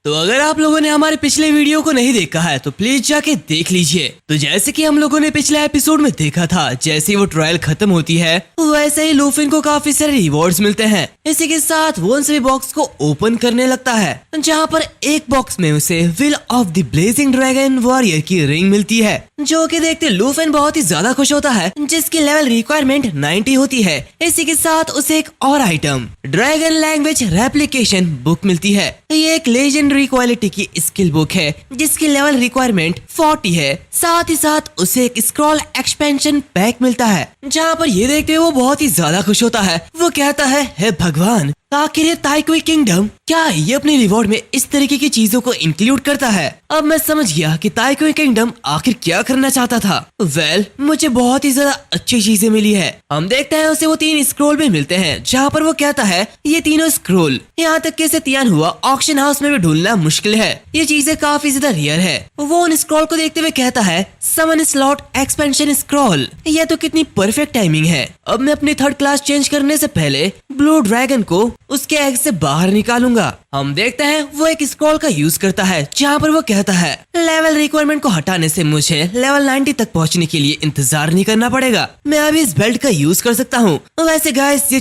तो अगर आप लोगों ने हमारे पिछले वीडियो को नहीं देखा है तो प्लीज जाके देख लीजिए। तो जैसे कि हम लोगों ने पिछले एपिसोड में देखा था, जैसे वो ट्रायल खत्म होती है वैसे ही लूफिन को काफी सारे रिवॉर्ड्स मिलते हैं। इसी के साथ वो उन सभी बॉक्स को ओपन करने लगता है, जहाँ पर एक बॉक्स में उसे will of the blazing dragon warrior की रिंग मिलती है, जो कि देखते लूफिन बहुत ही ज्यादा खुश होता है, जिसकी लेवल रिक्वायरमेंट 90 होती है। इसी के साथ उसे एक और item dragon language replication book मिलती है। ये एक लेजेंडरी क्वालिटी की स्किल बुक है, जिसकी लेवल रिक्वायरमेंट 40 है। साथ ही साथ उसे एक स्क्रॉल एक्सपेंशन पैक मिलता है, जहाँ पर ये देखते हुए वो बहुत ही ज्यादा खुश होता है। वो कहता है, हे भगवान, आखिर ये ताइक्वे किंगडम क्या ये अपने रिवॉर्ड में इस तरीके की चीजों को इंक्लूड करता है। अब मैं समझ गया कि ताइक्वे किंगडम आखिर क्या करना चाहता था। मुझे बहुत ही ज्यादा अच्छी चीजें मिली है। हम देखते हैं उसे वो 3 स्क्रोल भी मिलते हैं, जहाँ पर वो कहता है ये तीनों स्क्रोल यहाँ तक कि इसे तैयार हुआ ऑक्शन हाउस में भी ढूंढना मुश्किल है। ये चीजें काफी ज्यादा रेयर है। वो उन स्क्रॉल को देखते हुए कहता है, समन स्लॉट एक्सपेंशन स्क्रॉल। यह तो कितनी परफेक्ट टाइमिंग है। अब मैं अपनी 3rd क्लास चेंज करने से पहले ब्लू ड्रैगन को उसके एग से बाहर निकालूंगा। हम देखते हैं वो एक स्क्रॉल का यूज करता है, जहाँ पर वो कहता है लेवल रिक्वायरमेंट को हटाने से मुझे लेवल 90 तक पहुँचने के लिए इंतजार नहीं करना पड़ेगा। मैं अभी इस बेल्ट का यूज कर सकता हूँ। वैसे गाइस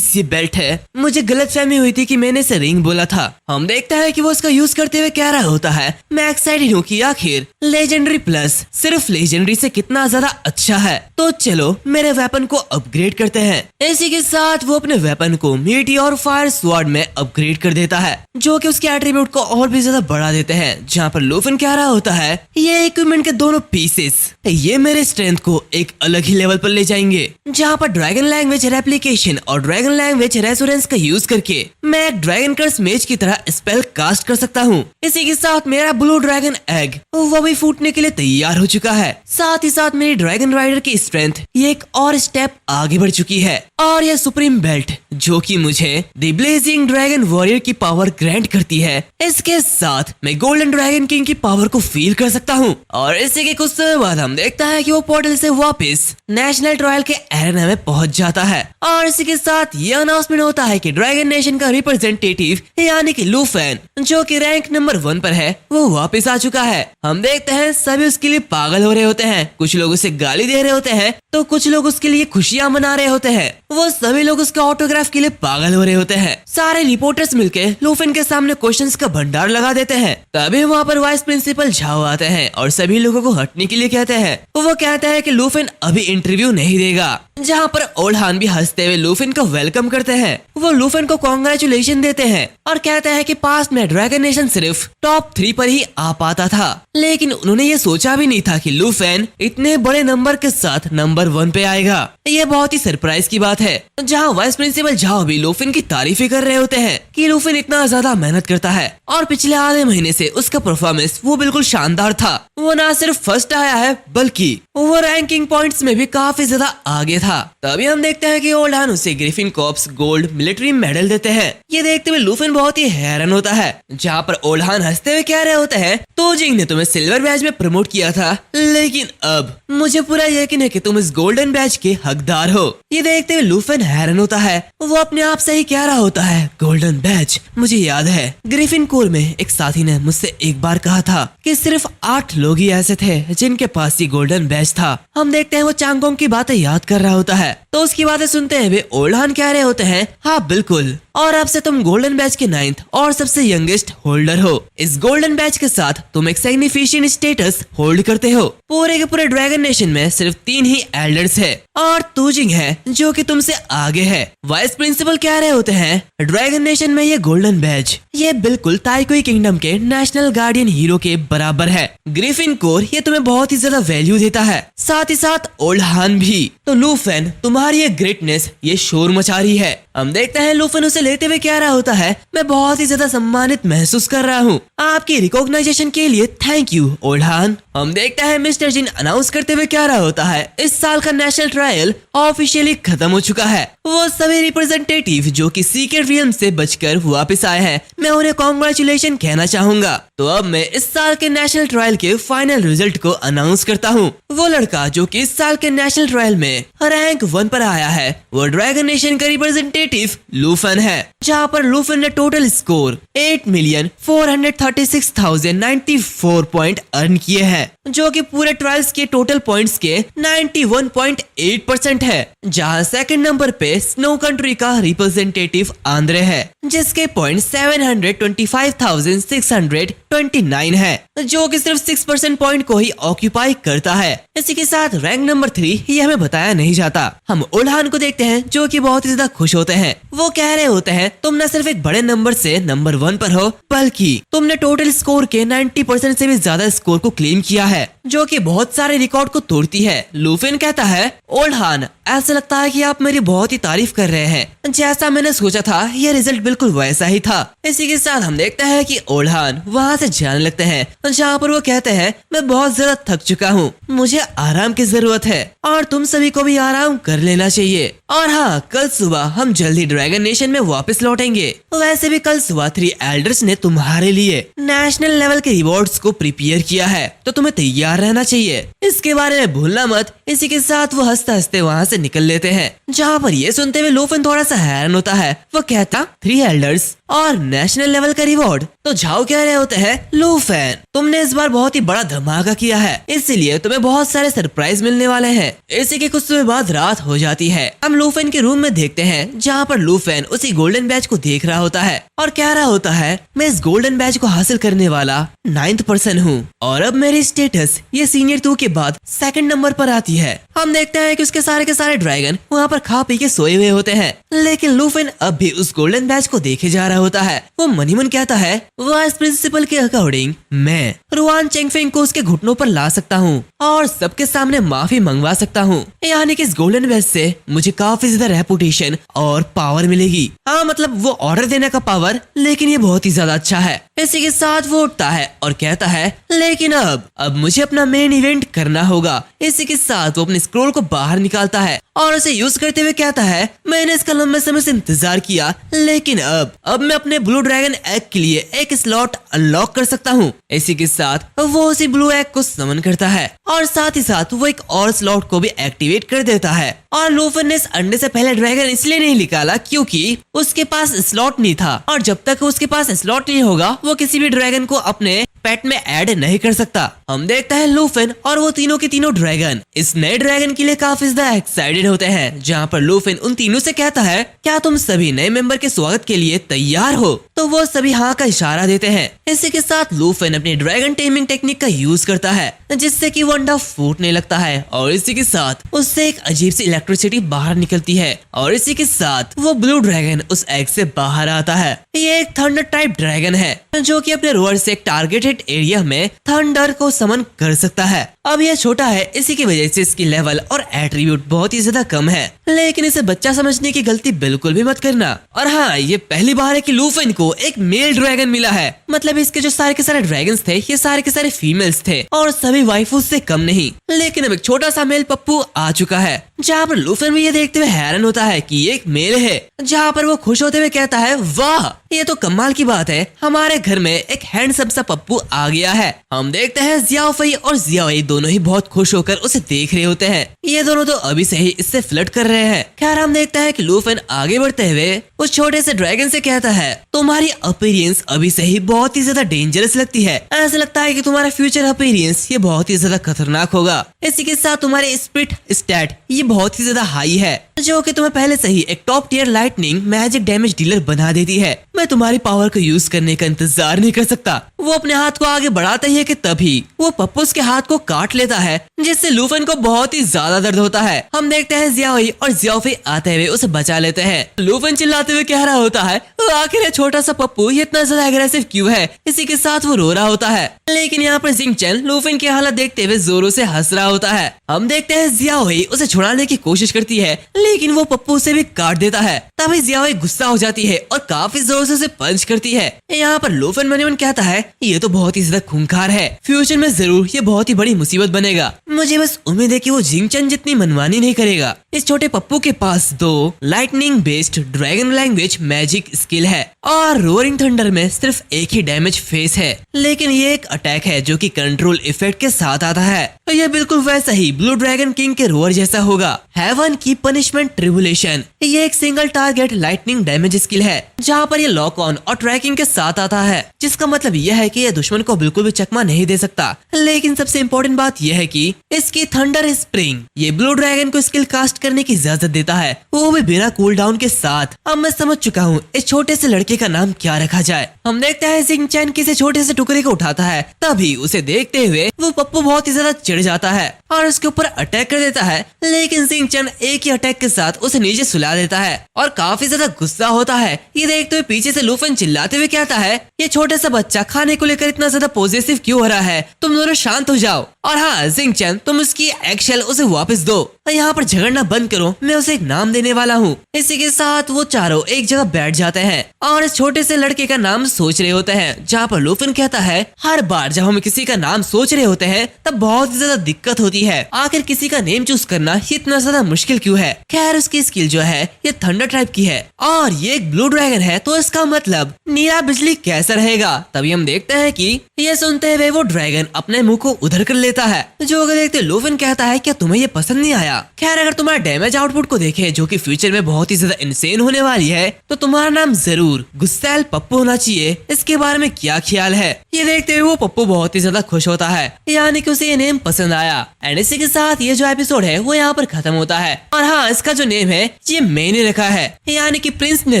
ये बेल्ट है, मुझे गलतफहमी हुई थी कि मैंने इसे रिंग बोला था। हम देखते हैं कि वो इसका यूज करते हुए कह रहा होता है, मैं एक्साइटेड हूँ कि आखिर लेजेंडरी प्लस सिर्फ लेजेंडरी से कितना ज्यादा अच्छा है। तो चलो मेरे वेपन को अपग्रेड करते हैं। इसी के साथ वो अपने वेपन को मीटियोर फायर स्वॉर्ड में अपग्रेड कर देता है, जो कि उसके एट्रीब्यूट को और भी ज्यादा बढ़ा देते हैं। जहाँ पर लूफिन कह रहा होता है, ये इक्विपमेंट के दोनों पीसेस ये मेरे स्ट्रेंथ को एक अलग ही लेवल पर ले जाएंगे, जहाँ पर ड्रैगन लैंग्वेज रेप्लिकेशन और ड्रैगन लैंग्वेज रेसोरेंस का यूज करके मैं एक ड्रैगन कर्स मेज की तरह स्पेल कास्ट कर सकता हूँ। इसी के साथ मेरा ब्लू ड्रैगन एग वो भी फूटने के लिए तैयार हो चुका है। साथ ही साथ मेरी ड्रैगन राइडर की स्ट्रेंथ ये एक और स्टेप आगे बढ़ चुकी है। और यह सुप्रीम बेल्ट जो कि मुझे द ब्लेजिंग ड्रैगन वॉरियर की पावर ग्रांट करती है। इसके साथ मैं गोल्डन ड्रैगन किंग की पावर को फील कर सकता हूँ। और इसी के कुछ समय बाद हम देखता है कि वो पोर्टल से वापस नेशनल ट्रायल के एरेना में पहुंच जाता है। और इसी के साथ ये अनाउंसमेंट होता है कि ड्रैगन नेशन का रिप्रेजेंटेटिव यानी कि लूफेन, जो कि रैंक नंबर 1 पर है, वो वापस आ चुका है। हम देखते हैं सभी उसके लिए पागल हो रहे होते हैं। कुछ लोग उसे गाली दे रहे होते हैं तो कुछ लोग उसके लिए खुशियां मना रहे होते हैं। वो सभी लोग उसके ऑटोग्राफ के लिए पागल हो रहे होते हैं। सारे रिपोर्टर्स मिलके लूफिन के सामने क्वेश्चंस का भंडार लगा देते हैं। तभी वहाँ पर वाइस प्रिंसिपल झाओ आते हैं और सभी लोगों को हटने के लिए कहते हैं। वो कहता है कि लूफिन अभी इंटरव्यू नहीं देगा, जहाँ पर ओल्ड हान भी हंसते हुए लूफिन को वेलकम करते हैं। वो लूफिन को कॉन्ग्रेचुलेशन देते हैं और कहते हैं कि पास्ट में ड्रैगन नेशन सिर्फ टॉप 3 पर ही आ पाता था, लेकिन उन्होंने ये सोचा भी नहीं था कि लूफिन इतने बड़े नंबर के साथ नंबर 1 पे आएगा। ये बहुत ही सरप्राइज की बात है। जहाँ वाइस प्रिंसिपल झाओ भी लूफिन की तारीफें कर रहे होते हैं कि लूफिन इतना ज्यादा मेहनत करता है और पिछले आधे महीने से उसका परफॉर्मेंस वो बिल्कुल शानदार था। वो न सिर्फ फर्स्ट आया है बल्कि वो रैंकिंग पॉइंट्स में भी काफी ज्यादा आगे था। तभी हम देखते हैं कि ओल्ड हान उसे Griffin corps gold military medal देते हैं। ये देखते हुए लूफिन बहुत ही हैरान होता है, जहाँ पर ओल्ड हान हंसते हुए कह रहे होते हैं, तो जिंग ने तुम्हें सिल्वर बैच में प्रमोट किया था, लेकिन अब मुझे पूरा यकीन है कि तुम इस गोल्डन बैच के हकदार हो। ये देखते हुए लूफिन हैरान होता है। वो अपने आप से ही कह रहा होता है, गोल्डन बैच, मुझे याद है ग्रिफिन कोर में एक साथी ने मुझसे एक बार कहा था कि सिर्फ 8 लोग ही ऐसे थे जिनके पास ये गोल्डन बैच था। हम देखते हैं वो चांगकोंग की बातें याद कर रहा होता है। तो उसकी बातें सुनते हुए ओल्ड हान कह रहे होते हैं, हाँ बिल्कुल, और अब से तुम गोल्डन बैच के 9th और सबसे यंगेस्ट होल्डर हो। इस गोल्डन बैच के साथ तुम एक सिग्निफिकेंट स्टेटस होल्ड करते हो। पूरे के पूरे ड्रैगन नेशन में सिर्फ 3 ही एल्डर्स है और तुजिंग है जो कि तुमसे आगे है। वाइस प्रिंसिपल कह रहे होते हैं, ड्रैगन नेशन में ये गोल्डन बैच ये बिल्कुल ताइक्वे किंगडम के नेशनल गार्डियन हीरो के बराबर है। ग्रिफिन कोर ये तुम्हें बहुत ही ज्यादा वैल्यू देता है, साथ ही साथ ओल्ड हान भी। तो लूफिन तुम्हारी ये ग्रेटनेस ये शोर मचा रही है। हम देखते हैं लूफिन उसे लेते हुए कह रहा होता है, मैं बहुत ही ज्यादा सम्मानित महसूस कर रहा हूँ। आपकी रिकॉग्नाइजेशन के लिए थैंक यू ओल्ड हान। हम देखते हैं मिस्टर जिन अनाउंस करते हुए क्या रहा होता है, इस साल का नेशनल ट्रायल ऑफिशियली खत्म हो चुका है। वो सभी रिप्रेजेंटेटिव जो कि सीक्रेट रियल्म से बचकर वापस आए हैं, मैं उन्हें कॉन्ग्रेचुलेशन कहना चाहूंगा। तो अब मैं इस साल के नेशनल ट्रायल के फाइनल रिजल्ट को अनाउंस करता हूँ। वो लड़का जो कि इस साल के नेशनल ट्रायल में रैंक 1 पर आया है, वो ड्रैगन नेशन का रिप्रेजेंटेटिव लूफन है, जहाँ पर लूफन ने टोटल स्कोर 8,436,094 पॉइंट अर्न किए हैं, जो कि पूरे ट्रायल्स के टोटल पॉइंट्स के 91.8% है। जहां सेकंड नंबर पे स्नो कंट्री का रिप्रेजेंटेटिव आंद्रे है, जिसके पॉइंट 725,629 है, जो कि सिर्फ 6% पॉइंट को ही ऑक्यूपाई करता है। इसी के साथ रैंक नंबर 3 ये हमें बताया नहीं जाता। हम ओल्हान को देखते हैं जो कि बहुत ही ज्यादा खुश होते हैं। वो कह रहे होते हैं तुम न सिर्फ एक बड़े नंबर से नंबर 1 पर हो, बल्कि तुमने टोटल स्कोर के 90% से भी ज्यादा स्कोर को क्लेम किया है, जो कि बहुत सारे रिकॉर्ड को तोड़ती है। लूफिन कहता है ओल्हान, ऐसा लगता है कि आप मेरी बहुत ही तारीफ कर रहे हैं, जैसा मैंने सोचा था ये रिजल्ट बिल्कुल वैसा ही था। इसी के साथ हम देखते हैं कि ओल्हान वहाँ से जाने लगते हैं, जहाँ पर वो कहते हैं मैं बहुत ज्यादा थक चुका हूँ, मुझे आराम की जरूरत है और तुम सभी को भी आराम कर लेना चाहिए। और हाँ, कल सुबह हम जल्दी ड्रैगन नेशन में वापस लौटेंगे। वैसे भी कल सुबह 3 एल्डर्स ने तुम्हारे लिए नेशनल लेवल के रिवॉर्ड्स को प्रिपेयर किया है, तो तुम्हें तैयार रहना चाहिए, इसके बारे में भूलना मत। इसी के साथ वो हंसते हंसते वहाँ से निकल लेते हैं। जहाँ पर ये सुनते हुए लूफन थोड़ा सा हैरान होता है। वो कहता 3 एल्डर्स और नेशनल लेवल का रिवॉर्ड। तो झाओ कह रहे होते हैं लूफन, तुमने इस बार बहुत ही बड़ा धमाका किया है, इसीलिए तुम्हें बहुत सारे सरप्राइज मिलने वाले हैं। इसी के कुछ समय बाद रात हो जाती है। हम लूफन के रूम में देखते हैं, जहाँ पर लूफन उसी गोल्डन बैच को देख रहा होता है और कह रहा होता है मैं इस गोल्डन बैच को हासिल करने वाला 9th पर्सन हूँ और अब मेरी स्टेटस ये सीनियर 2 के बाद 2nd नंबर पर आती है। हम देखते हैं कि उसके सारे के सारे ड्रैगन वहाँ पर खा पी के सोए हुए होते हैं, लेकिन लूफन अब भी उस गोल्डन बैच को देखे जा रहा होता है। वो मनी मन कहता है वाइस प्रिंसिपल के अकॉर्डिंग मैं रुआन चेंगफेंग को उसके घुटनों पर ला सकता हूँ और सबके सामने माफी मंगवा सकता हूँ, यानी कि इस गोल्डन बैच से मुझे काफी ज्यादा रेपुटेशन और पावर मिलेगी। हाँ, मतलब वो ऑर्डर देने का पावर, लेकिन ये बहुत ही ज्यादा अच्छा है। इसी के साथ वो उठता है और कहता है लेकिन अब मुझे अपना मेन इवेंट करना होगा। इसी के साथ वो अपने स्क्रोल को बाहर निकालता है और उसे यूज करते हुए कहता है मैंने इसका लंबे समय से इंतजार किया, लेकिन अब मैं अपने ब्लू ड्रैगन एग के लिए एक स्लॉट अनलॉक कर सकता हूँ। इसी के साथ वो उसी ब्लू एग को समन करता है और साथ ही साथ वो एक और स्लॉट को भी एक्टिवेट कर देता है। और लूफन ने इस अंडे से पहले ड्रैगन इसलिए नहीं निकाला क्योंकि उसके पास स्लॉट नहीं था, और जब तक उसके पास स्लॉट नहीं होगा वो किसी भी ड्रैगन को अपने पेट में ऐड नहीं कर सकता। हम देखते हैं लूफन और वो तीनों के तीनों ड्रैगन इस नए ड्रैगन के लिए काफी ज्यादा एक्साइटेड होते हैं, जहाँ पर लूफन उन तीनों से कहता है क्या तुम सभी नए मेंबर के स्वागत के लिए तैयार हो? तो वो सभी हाँ का इशारा देते हैं। इसी के साथ लूफन अपनी ड्रैगन टेमिंग टेक्निक का यूज करता है, जिससे कि वो अंडा फूटने लगता है और इसी के साथ उससे एक अजीब सी इलेक्ट्रिसिटी बाहर निकलती है और इसी के साथ वो ब्लू ड्रैगन उस एग से बाहर आता है। ये एक थंडर टाइप ड्रैगन है जो कि अपने रोअर से एक टारगेटेड एरिया में थंडर को समन कर सकता है। अब यह छोटा है, इसी की वजह से इसकी लेवल और एट्रीब्यूट बहुत ही ज्यादा कम है, लेकिन इसे बच्चा समझने की गलती बिल्कुल भी मत करना। और हाँ, ये पहली बार है कि लूफन को एक मेल ड्रैगन मिला है, मतलब इसके जो सारे के सारे ड्रैगन्स थे ये सारे के सारे फीमेल्स थे और सभी वाइफूज से कम नहीं, लेकिन अब एक छोटा सा मेल पप्पू आ चुका है। जहाँ पर लूफन भी ये देखते हुए हैरान होता है कि ये एक मेल है, जहाँ पर वो खुश होते हुए कहता है वाह, ये तो कमाल की बात है, हमारे घर में एक हैंडसम सा पप्पू आ गया है। हम देखते हैं जियाओ फई और जियाओई दोनों ही बहुत खुश होकर उसे देख रहे होते हैं। ये दोनों तो अभी से ही इससे फ्लर्ट कर रहे हैं। खैर हम देखते हैं कि लूफन आगे बढ़ते हुए उस छोटे से ड्रैगन से कहता है तुम्हारी अपीयरेंस अभी से ही बहुत ही ज्यादा डेंजरस लगती है, ऐसा लगता है कि तुम्हारा फ्यूचर अपीयरेंस ये बहुत ही ज्यादा खतरनाक होगा। इसी के साथ तुम्हारे स्पिरिट स्टैट ये बहुत ही ज्यादा हाई है, जो कि तुम्हें पहले से ही एक top tier lightning magic damage dealer बना देती है। मैं तुम्हारी पावर को यूज करने का इंतजार नहीं कर सकता। वो अपने हाथ को आगे बढ़ाता ही है कि तभी वो पप्पूस के हाथ को काट लेता है, जिससे लूफन को बहुत ही ज्यादा दर्द होता है। हम देखते हैं जियाओई और जियाओफी आते हुए उसे बचा लेते हैं। लूफन चिल्लाते हुए कह रहा होता है आखिर ये छोटा सा पप्पू ये इतना ज्यादा एग्रेसिव क्यों है? इसी के साथ वो रो रहा होता है, लेकिन यहाँ पर जिंग चैन लूफन की हालत देखते हुए जोरों से हंस रहा होता है। हम देखते हैं जियाओई उसे छुड़ाने छुड़ाने की कोशिश करती है, लेकिन वो पप्पू उसे भी काट देता है। तभी जियाओ गुस्सा हो जाती है और काफी जोर से उसे पंच करती है। यहाँ पर लुफन मन ही मन कहता है, ये तो बहुत ही ज्यादा खूंखार है, फ्यूचर में जरूर ये बहुत ही बड़ी मुसीबत बनेगा। मुझे बस उम्मीद है कि वो जिंगचन जितनी मनमानी नहीं करेगा। इस छोटे पप्पू के पास 2 lightning based dragon language magic skill है और रोअरिंग थंडर में सिर्फ एक ही डैमेज फेस है, लेकिन ये एक अटैक है जो कि कंट्रोल इफेक्ट के साथ आता है। तो ये बिल्कुल वैसा ही ब्लू ड्रैगन किंग के रोअर जैसा होगा। हेवन की पनिशमेंट ट्रिबुलेशन, ये एक single target lightning damage skill है जहाँ पर ये लॉक ऑन और ट्रैकिंग के साथ आता है, जिसका मतलब यह है कि ये दुश्मन को बिल्कुल भी चकमा नहीं दे सकता। लेकिन सबसे इम्पोर्टेंट बात यह है कि इसकी थंडर स्प्रिंग ये ब्लू ड्रैगन को स्किल कास्ट करने की इजाजत देता है, वो भी बिना कूल डाउन के साथ। अब मैं समझ चुका हूँ इस छोटे से लड़के का नाम क्या रखा जाए। हम देखते हैं जिंगचैन किसी छोटे से टुकड़े को उठाता है, तभी उसे देखते हुए वो पप्पू बहुत ही ज्यादा चिढ़ जाता है और उसके ऊपर अटैक कर देता है, लेकिन जिंगचैन एक ही अटैक के साथ उसे नीचे सुला देता है और काफी ज्यादा गुस्सा होता है। ये देखते हुए पीछे से लुफन चिल्लाते हुए कहता है, ये छोटा सा बच्चा खाने को लेकर इतना ज्यादा पॉजिटिव क्यों हो रहा है, तुम दोनों शांत हो जाओ। और हाँ जिंगचैन, तुम उसकी एक्शेल उसे वापस दो और यहाँ पर झगड़ना बंद करो, मैं उसे एक नाम देने वाला हूँ। इसी के साथ वो चारों एक जगह बैठ जाते हैं और इस छोटे से लड़के का नाम सोच रहे होते हैं, जहाँ पर लुफन कहता है, हर बार जब हम किसी का नाम सोच रहे होते हैं तब बहुत ज्यादा दिक्कत होती है, आखिर किसी का नेम चूज करना इतना ज्यादा मुश्किल क्यों है। खैर उसकी स्किल जो है ये थंडर टाइप की है और ये एक ब्लू ड्रैगन है, तो इसका मतलब नीला बिजली कैसा रहेगा। तभी हम देखते हैं कि ये सुनते हुए वो ड्रैगन अपने मुंह को उधर कर लेता है, जो देखते लुफन कहता है, क्या तुम्हें ये पसंद नहीं आया। खैर अगर तुम्हारा डैमेज आउटपुट को देखे जो कि फ्यूचर में बहुत ही ज्यादा इंसेन होने वाली है, तो तुम्हारा नाम जरूर गुस्सैल पप्पू होना चाहिए। इसके बारे में क्या ख्याल है। ये देखते हुए वो पप्पू बहुत ही ज्यादा खुश होता है, यानी कि उसे ये नेम पसंद आया। एंड इसी के साथ ये जो एपिसोड है वो यहाँ पर खत्म होता है। और हाँ, इसका जो नेम है ये मैंने रखा है, यानी कि प्रिंस ने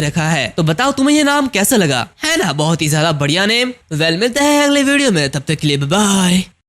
रखा है। तो बताओ तुम्हें ये नाम कैसा लगा, है ना बहुत ही ज्यादा बढ़िया नेम। वेल मिलते हैं अगले वीडियो में, तब तक के लिए बाय।